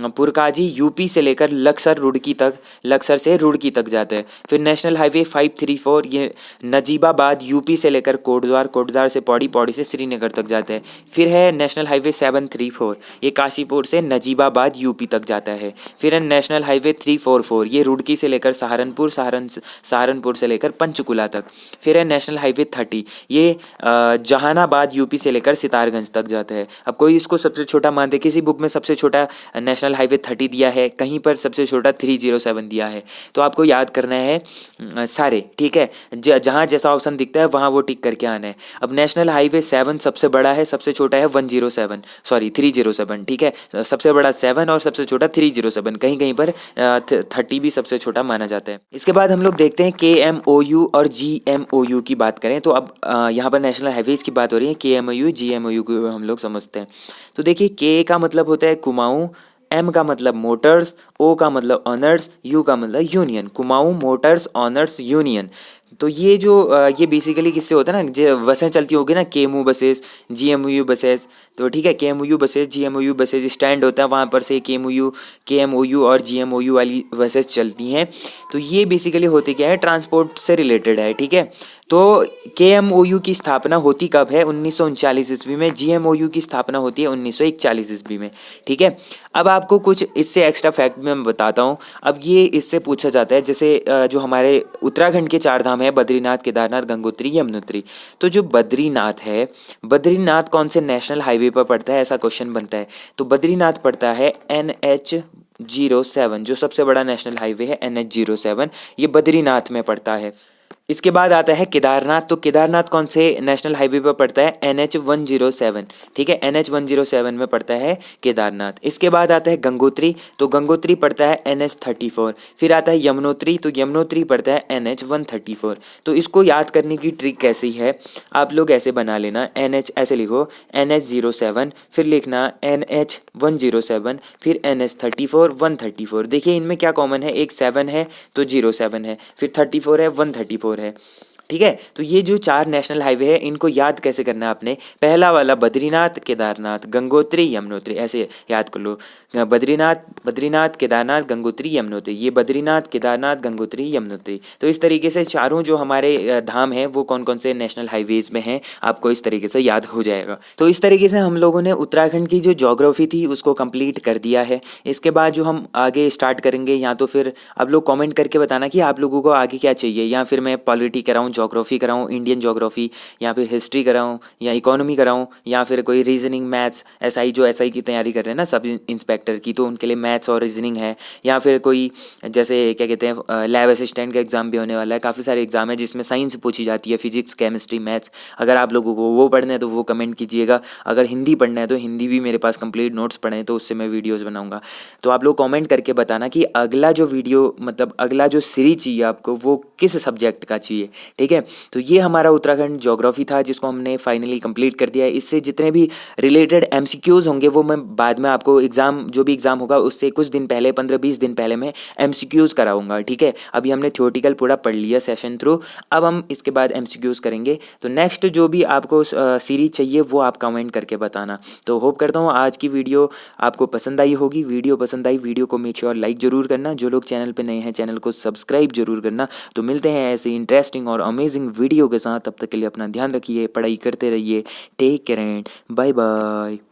Speaker 1: पुरकाजी यूपी से लेकर लक्सर रुड़की तक, लक्सर से रुड़की तक जाता है। फिर नेशनल हाईवे 534, ये नजीबाबाद यूपी से लेकर कोटद्वार, कोटद्वार से पौड़ी, पौड़ी से श्रीनगर तक जाता है। फिर है नेशनल हाईवे 734, ये काशीपुर से नजीबाबाद यूपी तक जाता है। फिर है नेशनल हाईवे 344, ये रुड़की से लेकर सहारनपुर, सहारनपुर से लेकर पंचकुला तक। फिर है नेशनल हाईवे 30, ये जहानाबाद यूपी से लेकर सितारगंज तक जाता है। अब कोई इसको सबसे छोटा मानते, किसी बुक में सबसे छोटा नेशनल हाईवे 30 दिया है, कहीं पर सबसे छोटा 307 दिया है, तो आपको याद करना है सारे, ठीक है, जहां जैसा ऑप्शन दिखता है वहां वो टिक करके आना है। अब नेशनल हाईवे 7 सबसे बड़ा है, सबसे छोटा है 307, ठीक है, सबसे बड़ा 7 और सबसे छोटा 307, कहीं कहीं पर 30 भी सबसे छोटा माना जाता है। इसके बाद हम लोग देखते हैं KMOU और GMOU की बात करें तो अब यहाँ पर नेशनल हाईवेज की बात हो रही है, KMOU GMOU को हम लोग समझते हैं। तो देखिए K का मतलब होता है कुमाऊं, M का मतलब मोटर्स, O का मतलब ऑनर्स, U का मतलब union, Kumaon Motors honours union. तो ये जो ये बेसिकली किससे होता है ना, जो बसें चलती होगी ना, KMU बसेस, GMOU बसेस, तो ठीक है, KMOU buses, GMOU buses stand होता है, वहाँ पर से KMOU और GMOU वाली बसेस चलती हैं। तो ये बेसिकली होती क्या है, ट्रांसपोर्ट से रिलेटेड है, ठीक है। तो KMOU की स्थापना होती कब है? 1939 ईस्वी में। GMOU की स्थापना होती है 1941 ईस्वी में, ठीक है। अब आपको कुछ इससे एक्स्ट्रा फैक्ट मैं बताता हूँ। अब ये इससे पूछा जाता है, जैसे जो हमारे उत्तराखंड के 4 धाम है, बद्रीनाथ, केदारनाथ, गंगोत्री, यमुनोत्री। तो जो बद्रीनाथ है, बद्रीनाथ कौन से नेशनल हाईवे पर पड़ता है, ऐसा क्वेश्चन बनता है। तो बद्रीनाथ पड़ता है NH 07, जो सबसे बड़ा नेशनल हाईवे है NH 07, ये बद्रीनाथ में पड़ता है। इसके बाद आता है केदारनाथ, तो केदारनाथ कौन से नेशनल हाईवे पर पड़ता है? NH 107, ठीक है, NH 107 में पड़ता है केदारनाथ। इसके बाद आता है गंगोत्री, तो गंगोत्री पड़ता है NH 34। फिर आता है यमुनोत्री, तो यमुनोत्री पड़ता है NH 134। तो इसको याद करने की ट्रिक कैसी है, आप लोग ऐसे बना लेना, NH ऐसे लिखो, NH 07, फिर लिखना NH 107, फिर NH 34 134। देखिए इनमें क्या कॉमन है, एक 7 है तो 07 है, फिर 34 है, 134 है, ठीक है। तो ये जो 4 नेशनल हाईवे है, इनको याद कैसे करना है आपने? पहला वाला बद्रीनाथ, केदारनाथ, गंगोत्री, यमुनोत्री, ऐसे याद कर लो। बद्रीनाथ, केदारनाथ, गंगोत्री, यमुनोत्री, ये बद्रीनाथ, केदारनाथ, गंगोत्री, यमुनोत्री। तो इस तरीके से चारों जो हमारे धाम हैं वो कौन कौन से नेशनल हाईवेज में हैं, आपको इस तरीके से याद हो जाएगा। तो इस तरीके से हम लोगों ने उत्तराखंड की जो ज्योग्राफी थी उसको कंप्लीट कर दिया है। इसके बाद जो हम आगे स्टार्ट करेंगे, या तो फिर आप लोग कमेंट करके बताना कि आप लोगों को आगे क्या चाहिए, या फिर मैं पॉलिटी कराऊँ, ज्योग्राफी कराऊँ, इंडियन ज्योग्राफी, या फिर हिस्ट्री कराऊँ, या इकोनॉमी कराऊँ, या फिर कोई रीजनिंग, मैथ्स, SI की तैयारी कर रहे हैं ना सब इंस्पेक्टर की, तो उनके लिए मैथ्स और रीजनिंग है। या फिर कोई जैसे क्या कहते हैं लैब असिस्टेंट का एग्जाम भी होने वाला है, काफ़ी सारे एग्जाम है जिसमें साइंस पूछी जाती है, फिजिक्स, केमिस्ट्री, मैथ्स। अगर आप लोगों को वो पढ़ना है तो वो कमेंट कीजिएगा। अगर हिंदी पढ़ना है तो हिंदी भी मेरे पास कंप्लीट नोट्स पढ़े हैं, तो उससे मैं वीडियोज़ बनाऊँगा। तो आप लोग कॉमेंट करके बताना कि अगला जो वीडियो, मतलब अगला जो सीरीज चाहिए आपको, वो किस सब्जेक्ट का चाहिए, ठीक ठीक है। तो ये हमारा उत्तराखंड ज्योग्राफी था जिसको हमने फाइनली कंप्लीट कर दिया है। इससे जितने भी रिलेटेड एमसीक्यूज़ होंगे वो मैं बाद में आपको एग्ज़ाम जो भी एग्ज़ाम होगा उससे कुछ दिन पहले 15-20 दिन पहले मैं एमसीक्यूज़ कराऊँगा, ठीक है। अभी हमने थ्योरेटिकल पूरा पढ़ लिया सेशन थ्रू, अब हम इसके बाद एमसीक्यूज़ करेंगे। तो नेक्स्ट जो भी आपको सीरीज़ चाहिए वो आप कमेंट करके बताना। तो होप करता हूँ आज की वीडियो आपको पसंद आई होगी। वीडियो पसंद आई वीडियो को मेक श्योर लाइक ज़रूर करना। जो लोग चैनल पे नए हैं चैनल को सब्सक्राइब ज़रूर करना। तो मिलते हैं ऐसे इंटरेस्टिंग और अमेजिंग वीडियो के साथ। तब तक के लिए अपना ध्यान रखिए, पढ़ाई करते रहिए। Take care and bye bye.